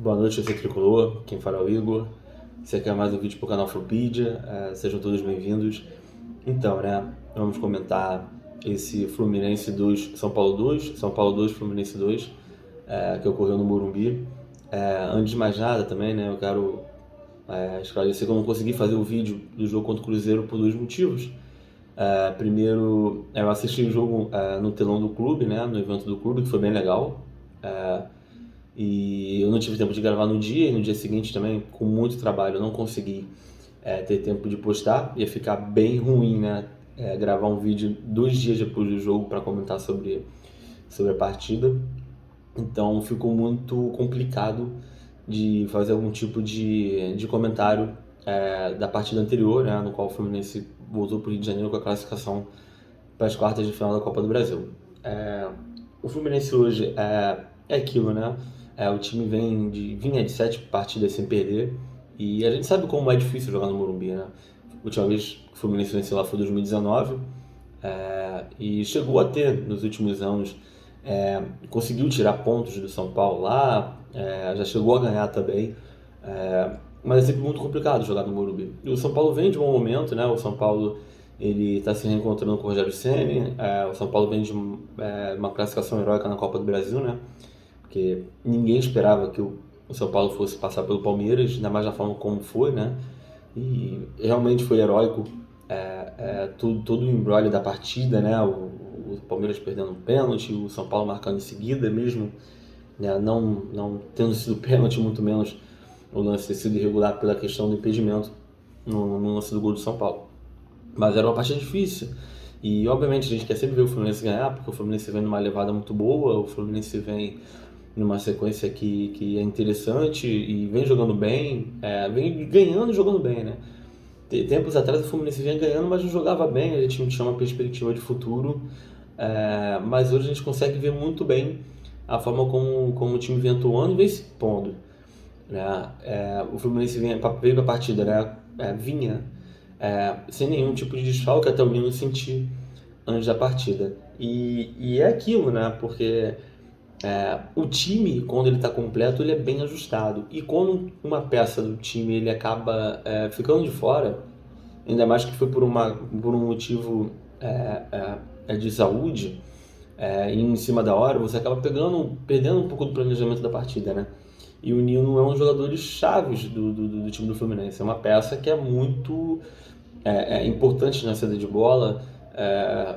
Boa noite, você tricolor, quem fala é o Igor. Esse aqui é mais um vídeo para o canal Frupedia, sejam todos bem-vindos. Então, né, vamos comentar esse Fluminense 2, São Paulo 2, São Paulo 2, Fluminense 2, que ocorreu no Morumbi. Antes de mais nada também, né, eu quero esclarecer que eu não consegui fazer o vídeo do jogo contra o Cruzeiro por dois motivos. Primeiro, eu assisti o jogo no telão do clube, né, no evento do clube, que foi bem legal. E eu não tive tempo de gravar no dia, e no dia seguinte também, com muito trabalho, eu não consegui ter tempo de postar. Ia ficar bem ruim, né? Gravar um vídeo 2 dias depois do jogo para comentar sobre a partida. Então ficou muito complicado de fazer algum tipo de comentário da partida anterior, né? No qual o Fluminense voltou para o Rio de Janeiro com a classificação para as quartas de final da Copa do Brasil. O Fluminense hoje é aquilo, né? O time vinha de 7 partidas sem perder e a gente sabe como é difícil jogar no Morumbi, né? A última vez que o Fluminense venceu lá foi em 2019 e chegou a ter nos últimos anos, conseguiu tirar pontos do São Paulo lá, já chegou a ganhar também, mas é sempre muito complicado jogar no Morumbi. E o São Paulo vem de um bom momento, né? O São Paulo ele está se reencontrando com o Rogério Ceni. O São Paulo vem de uma classificação heróica na Copa do Brasil, né? Porque ninguém esperava que o São Paulo fosse passar pelo Palmeiras, ainda mais da forma como foi, né? E realmente foi heróico, todo o embrolho da partida, né? O Palmeiras perdendo um pênalti, o São Paulo marcando em seguida mesmo, né? Não tendo sido pênalti, muito menos o lance ter sido irregular pela questão do impedimento no lance do gol do São Paulo. Mas era uma partida difícil. E obviamente a gente quer sempre ver o Fluminense ganhar, porque o Fluminense vem numa levada muito boa, o Fluminense vem numa sequência que é interessante e vem jogando bem, vem ganhando e jogando bem, né? Tempos atrás o Fluminense vinha ganhando, mas não jogava bem, a gente não tinha uma perspectiva de futuro, mas hoje a gente consegue ver muito bem a forma como o time vem atuando e vem se pondo, né? O Fluminense veio para a partida, né? Vinha sem nenhum tipo de desfalque até o Nino sentir antes da partida. E é aquilo, né? Porque o time, quando ele está completo, ele é bem ajustado. E quando uma peça do time ele acaba ficando de fora, ainda mais que foi por um motivo de saúde, e em cima da hora, você acaba perdendo um pouco do planejamento da partida, né? E o Nino é um dos jogadores chaves do time do Fluminense. É uma peça que é muito importante na saída de bola,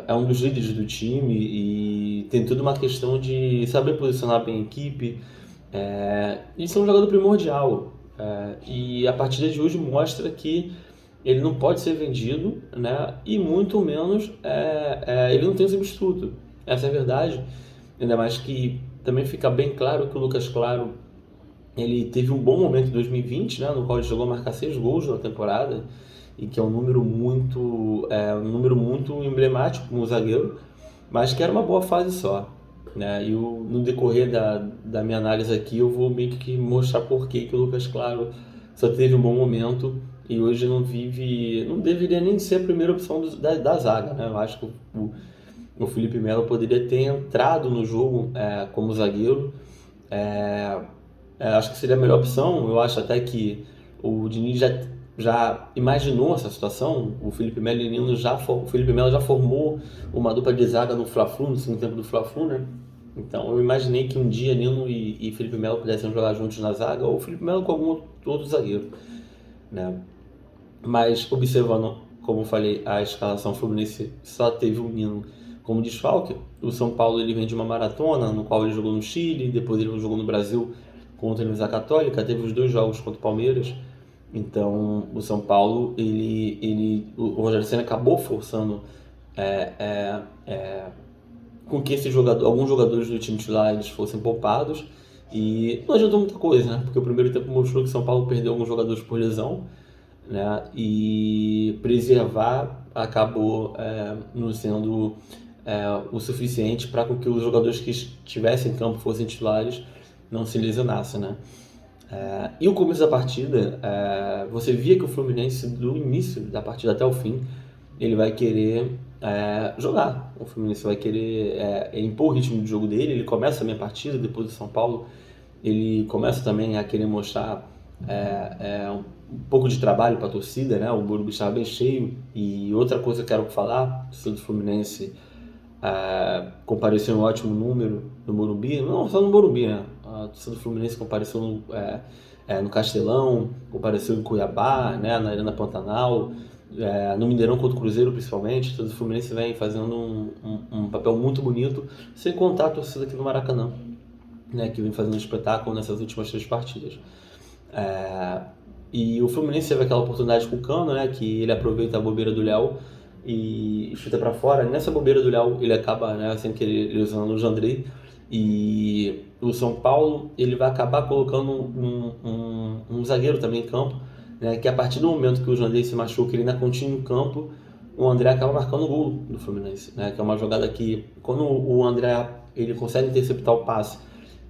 é um dos líderes do time e tem tudo uma questão de saber posicionar bem a equipe. Isso é um jogador primordial. E a partida de hoje mostra que ele não pode ser vendido, né? E muito menos ele não tem substituto. Essa é a verdade. Ainda mais que também fica bem claro que o Lucas Claro ele teve um bom momento em 2020, né, no qual ele chegou a marcar 6 gols na temporada, e que é um número muito emblemático como zagueiro, mas que era uma boa fase só, né? E no decorrer da minha análise aqui eu vou meio que mostrar por que o Lucas Claro só teve um bom momento e hoje não deveria nem ser a primeira opção da zaga, né? Eu acho que o Felipe Melo poderia ter entrado no jogo como zagueiro. Acho que seria a melhor opção. Eu acho até que o Diniz já imaginou essa situação. O Felipe Melo e o Nino o Felipe Melo já formou uma dupla de zaga no Fla-Flu, no segundo tempo do Fla-Flu, né? Então eu imaginei que um dia Nino e Felipe Melo pudessem jogar juntos na zaga, ou o Felipe Melo com algum outro zagueiro, né? Mas observando, como eu falei, a escalação Fluminense só teve o Nino como desfalque. O São Paulo ele vem de uma maratona, no qual ele jogou no Chile, depois ele jogou no Brasil contra a Universidade Católica, teve os 2 jogos contra o Palmeiras. Então o São Paulo, o Rogério Ceni acabou forçando com que alguns jogadores do time titular eles fossem poupados e não adiantou muita coisa, né? Porque o primeiro tempo mostrou que o São Paulo perdeu alguns jogadores por lesão, né? E preservar acabou não sendo o suficiente para que os jogadores que estivessem em campo fossem titulares não se lesionassem, né? E o começo da partida, você via que o Fluminense, do início da partida até o fim, ele vai querer jogar. O Fluminense vai querer impor o ritmo de jogo dele. Ele começa a minha partida, depois do São Paulo ele começa também a querer mostrar um pouco de trabalho para a torcida, né? O Morumbi estava bem cheio. E outra coisa que eu quero falar, a torcida do Fluminense compareceu em um ótimo número no Morumbi, não só no Morumbi, né? A torcida do Fluminense compareceu no Castelão, compareceu em Cuiabá, né? Na Arena Pantanal, no Mineirão contra o Cruzeiro principalmente. A torcida do Fluminense vem fazendo um papel muito bonito, sem contar a torcida aqui do Maracanã, né? Que vem fazendo um espetáculo nessas últimas 3 partidas. E o Fluminense teve aquela oportunidade com o Cano, né? Que ele aproveita a bobeira do Léo e chuta para fora. Nessa bobeira do Léo, ele acaba, né, sem querer, ele usando o Jandrei. E o São Paulo, ele vai acabar colocando um zagueiro também em campo, né, que a partir do momento que o Jandrei se machuca, ele ainda continua em campo, o André acaba marcando o gol do Fluminense, né, que é uma jogada que, quando o André ele consegue interceptar o passe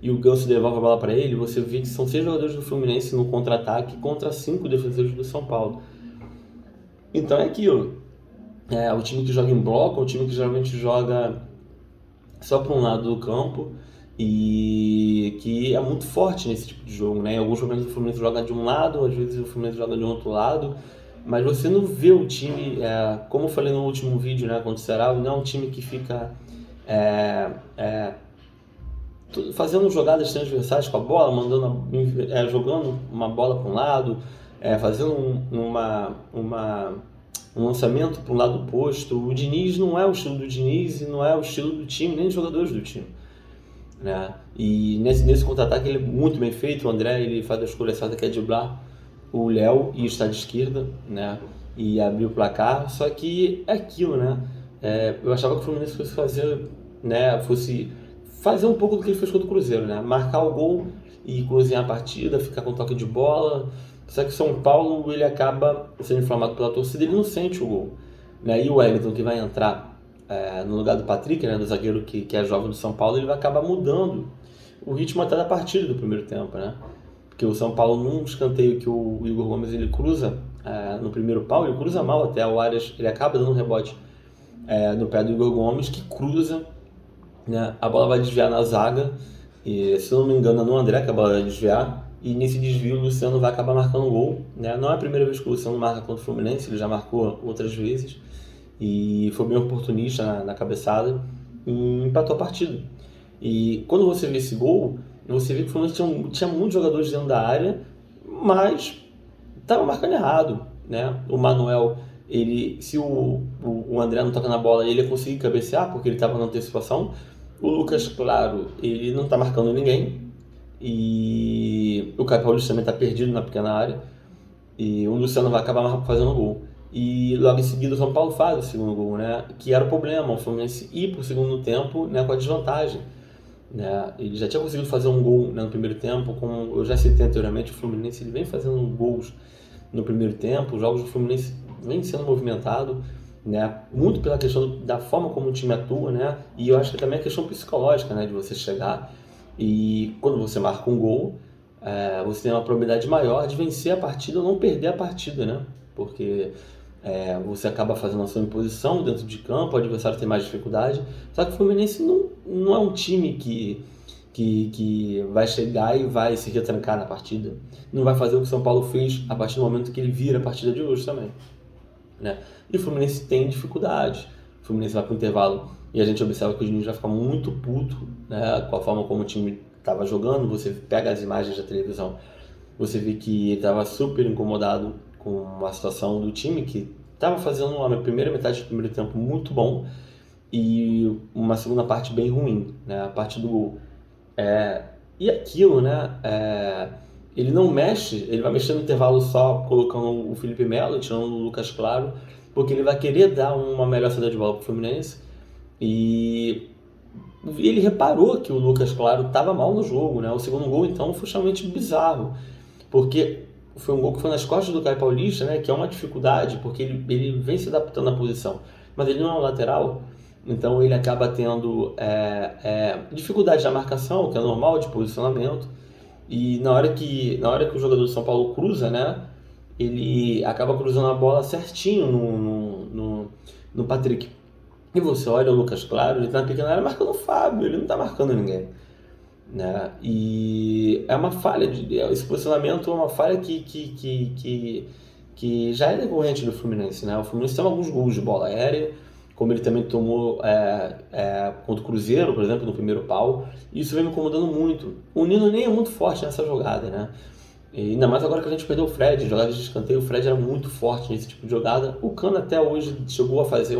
e o Ganso devolve a bola para ele, você vê que são 6 jogadores do Fluminense no contra-ataque contra 5 defensores do São Paulo. Então é aquilo. O time que joga em bloco é o time que geralmente joga só para um lado do campo e que é muito forte nesse tipo de jogo, né? Em alguns momentos o Fluminense joga de um lado, às vezes o Fluminense joga de um outro lado, mas você não vê o time, como eu falei no último vídeo, né, contra o Ceará, não é um time que fica fazendo jogadas transversais com a bola, jogando uma bola para um lado, fazendo um lançamento para um lado oposto. O Diniz não é o estilo do Diniz e não é o estilo do time, nem dos jogadores do time, né? E nesse contra-ataque ele é muito bem feito. O André ele faz a escolha certa, que é driblar o Léo e estar de esquerda, né? E abrir o placar. Só que é aquilo, né? Eu achava que o Fluminense fosse fazer um pouco do que ele fez contra o Cruzeiro, né? Marcar o gol e cozinhar a partida, ficar com toque de bola. Só que o São Paulo ele acaba sendo inflamado pela torcida, ele não sente o gol, né? E o Wellington, que vai entrar no lugar do Patrick, né, do zagueiro que é jovem do São Paulo, ele vai acabar mudando o ritmo até da partida do primeiro tempo, né? Porque o São Paulo, num escanteio que o Igor Gomes ele cruza no primeiro pau, ele cruza mal até o Arias, ele acaba dando um rebote no pé do Igor Gomes, que cruza, né? A bola vai desviar na zaga, e se eu não me engano é no André que a bola vai desviar, e nesse desvio o Luciano vai acabar marcando o gol, né? Não é a primeira vez que o Luciano marca contra o Fluminense, ele já marcou outras vezes, e foi bem oportunista na cabeçada, e empatou a partida. E quando você vê esse gol, você vê que o Fluminense tinha muitos jogadores dentro da área, mas estava marcando errado, né? O Manuel, se o André não toca na bola, ele ia conseguir cabecear, porque ele estava na antecipação. O Lucas, claro, ele não está marcando ninguém. E o Caio Paulista também está perdido na pequena área. E o Luciano vai acabar fazendo o gol. E logo em seguida o São Paulo faz o segundo gol, né? Que era o problema, o Fluminense ir para o segundo tempo, né, com a desvantagem, né? Ele já tinha conseguido fazer um gol, né, no primeiro tempo, como eu já citei anteriormente, o Fluminense ele vem fazendo gols no primeiro tempo, os jogos do Fluminense vem sendo movimentado, né, muito pela questão da forma como o time atua, né, e eu acho que também a questão psicológica, né, de você chegar e quando você marca um gol, você tem uma probabilidade maior de vencer a partida ou não perder a partida, né, porque você acaba fazendo a sua imposição dentro de campo, o adversário tem mais dificuldade, só que o Fluminense não é um time que vai chegar e vai se retrancar na partida. Não vai fazer o que o São Paulo fez a partir do momento que ele vira a partida de hoje também, né? E o Fluminense tem dificuldade. O Fluminense vai para o intervalo e a gente observa que o Diniz vai ficar muito puto, né, com a forma como o time estava jogando. Você pega as imagens da televisão, você vê que ele estava super incomodado com a situação do time, que estava fazendo uma primeira metade do primeiro tempo muito bom e uma segunda parte bem ruim, né, a parte do gol. E aquilo, né? Ele não mexe, ele vai mexer no intervalo só colocando o Felipe Melo, tirando o Lucas Claro, porque ele vai querer dar uma melhor saída de bola para o Fluminense. E ele reparou que o Lucas Claro estava mal no jogo, né? O segundo gol, então, foi extremamente bizarro, porque foi um gol que foi nas costas do Caio Paulista, né? Que é uma dificuldade, porque ele vem se adaptando à posição, mas ele não é um lateral. Então ele acaba tendo dificuldade na marcação, que é normal, de posicionamento. E na hora que o jogador do São Paulo cruza, né, ele acaba cruzando a bola certinho no Patrick. E você olha o Lucas Claro, ele tá na pequena área marcando o Fábio, ele não está marcando ninguém, né? E é uma falha, esse posicionamento é uma falha que já é decorrente do Fluminense, né? O Fluminense tem alguns gols de bola aérea, como ele também tomou contra o Cruzeiro, por exemplo, no primeiro pau. E isso vem me incomodando muito. O Nino nem é muito forte nessa jogada, né? E ainda mais agora que a gente perdeu o Fred, jogadas de escanteio, o Fred era muito forte nesse tipo de jogada. O Cano até hoje chegou a fazer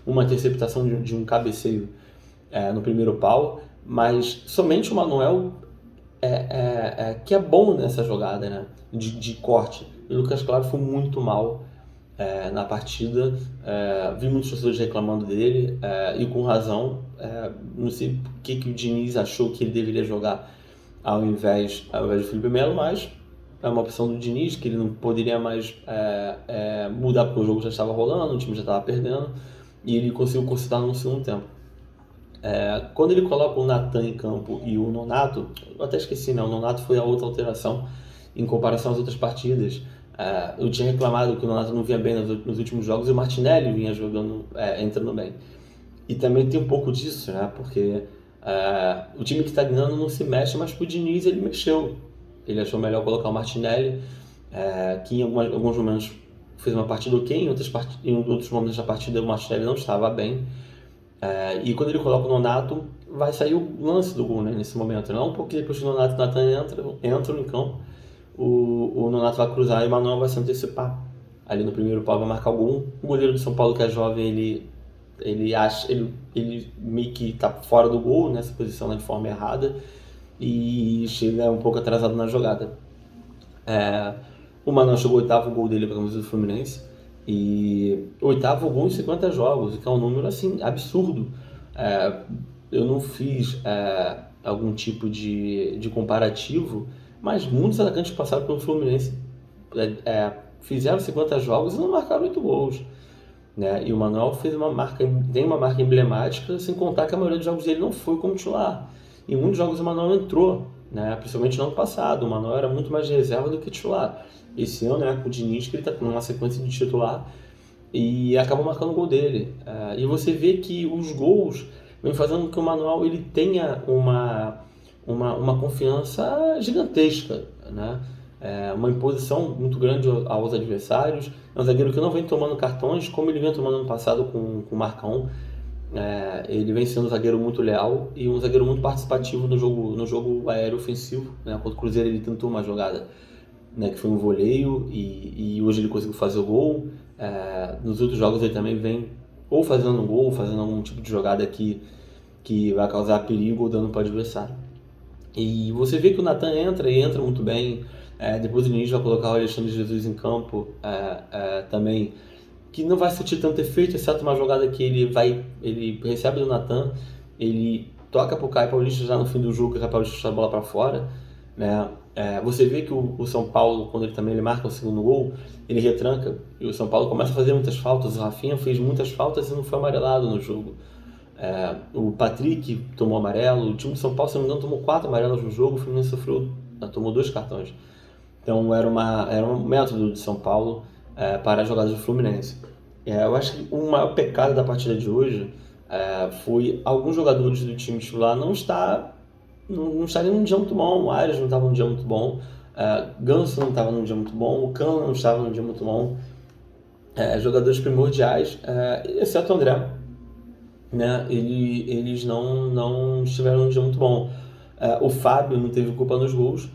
uma interceptação de um cabeceio no primeiro pau, mas somente o Manuel que é bom nessa jogada, né? De corte. E o Lucas Claro foi muito mal na partida. Vi muitos torcedores reclamando dele, e com razão. Não sei por que o Diniz achou que ele deveria jogar ao invés do Felipe Melo, mas é uma opção do Diniz, que ele não poderia mais mudar porque o jogo já estava rolando, o time já estava perdendo, e ele conseguiu consertar no segundo tempo. Quando ele coloca o Natan em campo e o Nonato, eu até esqueci, né? O Nonato foi a outra alteração em comparação às outras partidas. Eu tinha reclamado que o Nonato não vinha bem nos últimos jogos e o Martinelli vinha jogando, entrando bem. E também tem um pouco disso, né? Porque o time que está ganhando não se mexe, mas pro Diniz ele mexeu. Ele achou melhor colocar o Martinelli, que em alguns momentos fez uma partida ok, em outros momentos da partida o Martinelli não estava bem. E quando ele coloca o Nonato, vai sair o lance do gol, né, nesse momento. Não porque depois que o Nonato e o Natan entram em campo, o Nonato vai cruzar e o Manuel vai se antecipar. Ali no primeiro pau vai marcar o gol. O goleiro do São Paulo, que é jovem, ele meio que tá fora do gol, né, se posiciona de forma errada e chega um pouco atrasado na jogada. O Manuel chegou ao oitavo gol dele para a camisa do Fluminense. E oitavo gol em 50 jogos, que é um número assim absurdo. Eu não fiz algum tipo de comparativo, mas muitos atacantes que passaram pelo Fluminense fizeram 50 jogos e não marcaram 8 gols. Né? E o Manuel tem uma marca emblemática, sem contar que a maioria dos jogos dele não foi como titular. Em muitos jogos o Manuel entrou, né? Principalmente no ano passado. O Manuel era muito mais de reserva do que titular. Esse ano, com o Diniz, que ele está numa sequência de titular e acabou marcando o gol dele. E você vê que os gols vêm fazendo com que o Manuel ele tenha uma confiança gigantesca, né? Uma imposição muito grande aos adversários. É um zagueiro que não vem tomando cartões, como ele vinha tomando no passado com o Marcão. Ele vem sendo um zagueiro muito leal e um zagueiro muito participativo no jogo aéreo ofensivo. Né? Contra o Cruzeiro ele tentou uma jogada, né, que foi um voleio e hoje ele conseguiu fazer o gol. Nos outros jogos ele também vem ou fazendo um gol, ou fazendo algum tipo de jogada que vai causar perigo ou dano para o adversário. E você vê que o Natan entra e entra muito bem. Depois o Diniz vai colocar o Alexandre Jesus em campo também, que não vai sentir tanto efeito, exceto uma jogada que ele recebe do Natan, ele toca pro Caio Paulista já no fim do jogo, que o Caio Paulista chuta a bola para fora, né? Você vê que o São Paulo, quando ele marca o segundo gol, ele retranca e o São Paulo começa a fazer muitas faltas. O Rafinha fez muitas faltas e não foi amarelado no jogo. O Patrick tomou amarelo, o time de São Paulo, se não me engano, tomou 4 amarelos no jogo, o Fluminense tomou 2 cartões. Então era um método de São Paulo para as jogadas do Fluminense. Eu acho que o maior pecado da partida de hoje foi alguns jogadores do time titular não estarem num dia muito bom. O Arias não estava num dia muito bom, Ganso não estava num dia muito bom, o Cano não estava num dia muito bom. Jogadores primordiais, exceto o André, né? Eles não estiveram num dia muito bom. O Fábio não teve culpa nos gols,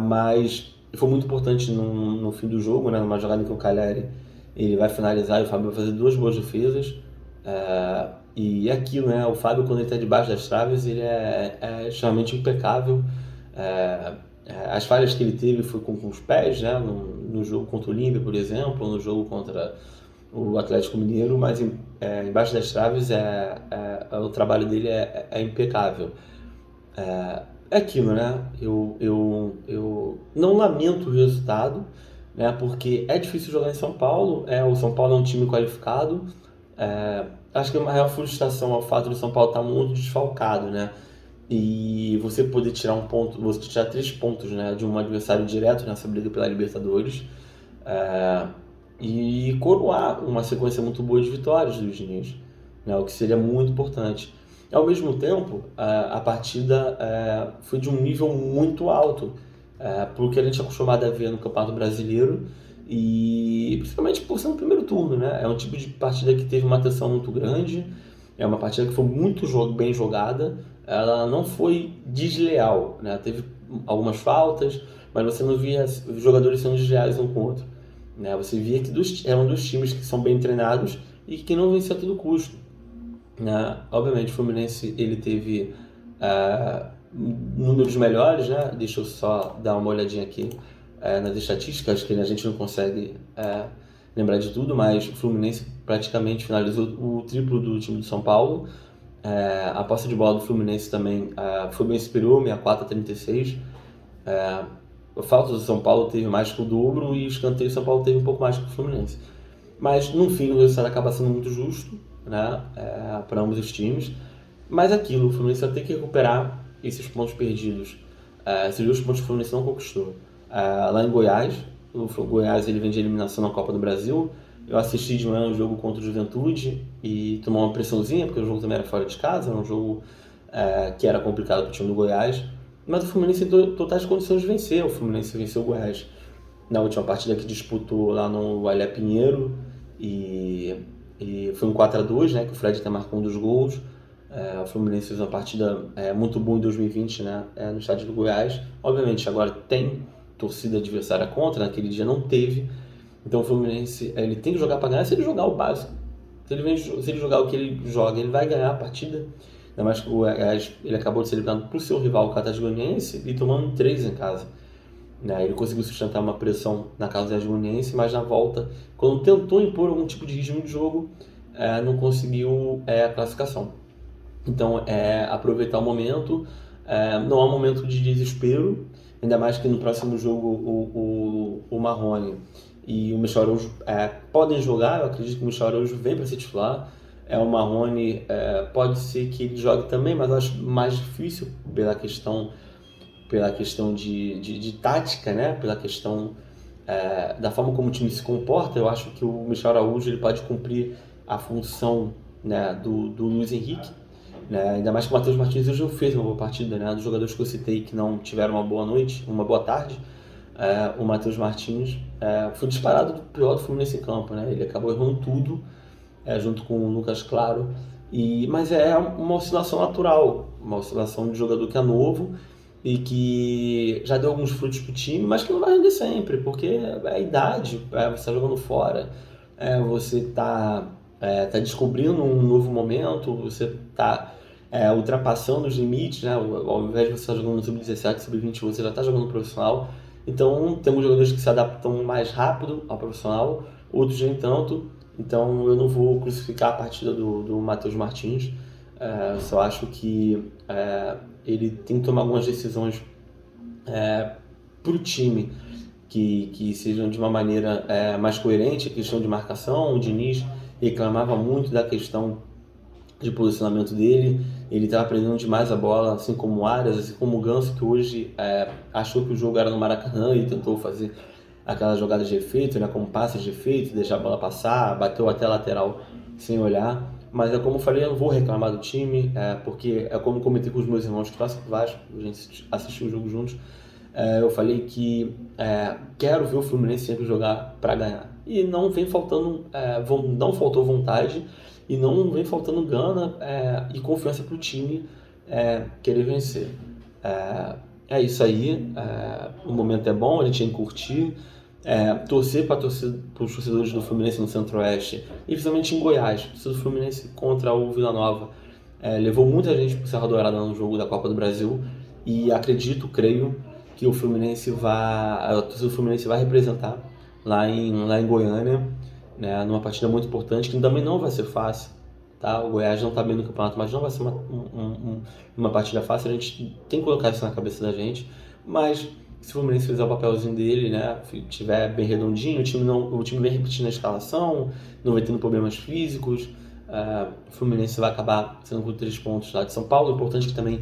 mas foi muito importante no fim do jogo, né? Numa jogada em que o Caleri ele vai finalizar e o Fábio vai fazer 2 boas defesas. E é aquilo, né? O Fábio, quando ele está debaixo das traves, ele é extremamente impecável. As falhas que ele teve foi com os pés, né? No jogo contra o Olímpia, por exemplo, no jogo contra o Atlético Mineiro, mas embaixo das traves o trabalho dele é impecável. É aquilo, né? Eu não lamento o resultado, né? Porque é difícil jogar em São Paulo. O São Paulo é um time qualificado. Acho que a maior frustração é o fato de São Paulo estar muito desfalcado, né? E você poder tirar um ponto, você tirar 3 pontos, né, de um adversário direto nessa briga pela Libertadores, e coroar uma sequência muito boa de vitórias do Diniz, né? O que seria muito importante. Ao mesmo tempo, a partida foi de um nível muito alto, porque a gente é acostumado a ver no Campeonato Brasileiro, e principalmente por ser no primeiro turno, né? É um tipo de partida que teve uma atenção muito grande, é uma partida que foi muito bem jogada, ela não foi desleal, né? Teve algumas faltas, mas você não via os jogadores sendo desleais um com o outro, né? Você via que é um dos times que são bem treinados e que não vencia a todo custo, né? Obviamente o Fluminense ele teve números melhores, né? Deixa eu só dar uma olhadinha aqui nas estatísticas, que a gente não consegue lembrar de tudo, mas o Fluminense praticamente finalizou o triplo do time do São Paulo. A posse de bola do Fluminense também foi bem superior, 64-36. A falta do São Paulo teve mais que o dobro e o escanteio do São Paulo teve um pouco mais que o Fluminense. Mas no fim o resultado acaba sendo muito justo, né, para ambos os times. Mas aquilo, o Fluminense vai ter que recuperar esses pontos perdidos. Esses 2 pontos que o Fluminense não conquistou. Lá em Goiás, o Goiás ele vem de eliminação na Copa do Brasil. Eu assisti de manhã um jogo contra o Juventude e tomou uma pressãozinha, porque o jogo também era fora de casa, era um jogo que era complicado para o time do Goiás. Mas o Fluminense tem totais condições de vencer. O Fluminense venceu o Goiás na última partida que disputou lá no Alé Pinheiro e foi um 4-2, né, que o Fred até marcou um dos gols. O Fluminense fez uma partida muito boa em 2020, né, no estádio do Goiás. Obviamente agora tem torcida adversária contra, naquele dia não teve. Então o Fluminense ele tem que jogar para ganhar. Se ele jogar o básico, se ele jogar o que ele joga, ele vai ganhar a partida. Ainda mais que o Goiás ele acabou de ser eliminado por seu rival, o Atlético Goianiense, e tomando 3 em casa. Ele conseguiu sustentar uma pressão na casa do Atlético Goianiense, mas na volta, quando tentou impor algum tipo de ritmo de jogo, não conseguiu a classificação. Então, aproveitar o momento, não há um momento de desespero, ainda mais que no próximo jogo o Marrone e o Michel Araújo podem jogar. Eu acredito que o Michel Araújo vem para ser titular. O Marrone pode ser que ele jogue também, mas eu acho mais difícil pela questão de tática, né? Pela questão da forma como o time se comporta. Eu acho que o Michel Araújo ele pode cumprir a função, né, do Luiz Henrique, né? Ainda mais que o Matheus Martins hoje fez uma boa partida, né? Dos jogadores que eu citei que não tiveram uma boa noite, uma boa tarde, o Matheus Martins foi disparado do pior do Fluminense em campo, né? Ele acabou errando tudo, junto com o Lucas Claro, mas é uma oscilação natural, uma oscilação de jogador que é novo e que já deu alguns frutos pro time, mas que não vai render sempre, porque é a idade, você está jogando fora, você está descobrindo um novo momento, você está ultrapassando os limites, né? Ao invés de você estar jogando no sub-17, sub-20, você já está jogando profissional. Então, temos jogadores que se adaptam mais rápido ao profissional, outros nem tanto. Então, eu não vou crucificar a partida do Matheus Martins. Só acho que ele tem que tomar algumas decisões para o time que sejam de uma maneira mais coerente. A questão de marcação, o Diniz reclamava muito da questão de posicionamento dele. Ele estava prendendo demais a bola, assim como o Arias, assim como o Ganso, que hoje achou que o jogo era no Maracanã e tentou fazer aquelas jogadas de efeito, né, como passes de efeito, deixar a bola passar, bateu até a lateral sem olhar. Mas como eu falei, eu não vou reclamar do time, porque como comentei com os meus irmãos que torcem pro Vasco, a gente assistiu o jogo juntos. Eu falei que quero ver o Fluminense sempre jogar para ganhar. E não vem faltando, não faltou vontade e não vem faltando gana e confiança para o time querer vencer. É isso aí, o momento é bom, a gente tem que curtir, torcer para os torcedores do Fluminense no Centro-Oeste e principalmente em Goiás. O torcedor do Fluminense contra o Vila Nova levou muita gente para o Serra Dourada no jogo da Copa do Brasil e creio que a torcida do Fluminense vai representar lá em Goiânia, né, numa partida muito importante, que também não vai ser fácil, tá? O Goiás não está bem no campeonato, mas não vai ser uma partida fácil. A gente tem que colocar isso na cabeça da gente, mas se o Fluminense fizer o papelzinho dele, né, tiver bem redondinho, o time vem repetindo a escalação, não vai tendo problemas físicos, o Fluminense vai acabar sendo com 3 pontos lá de São Paulo. O importante é que também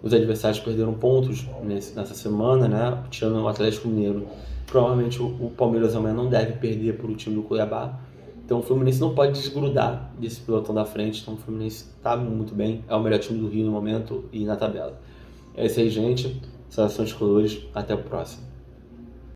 os adversários perderam pontos nessa semana, né? Tirando o Atlético Mineiro. Provavelmente o Palmeiras amanhã não deve perder para o time do Cuiabá. Então o Fluminense não pode desgrudar desse pelotão da frente. Então o Fluminense está muito bem, é o melhor time do Rio no momento e na tabela. É isso aí, gente. Saudações colores, até o próximo.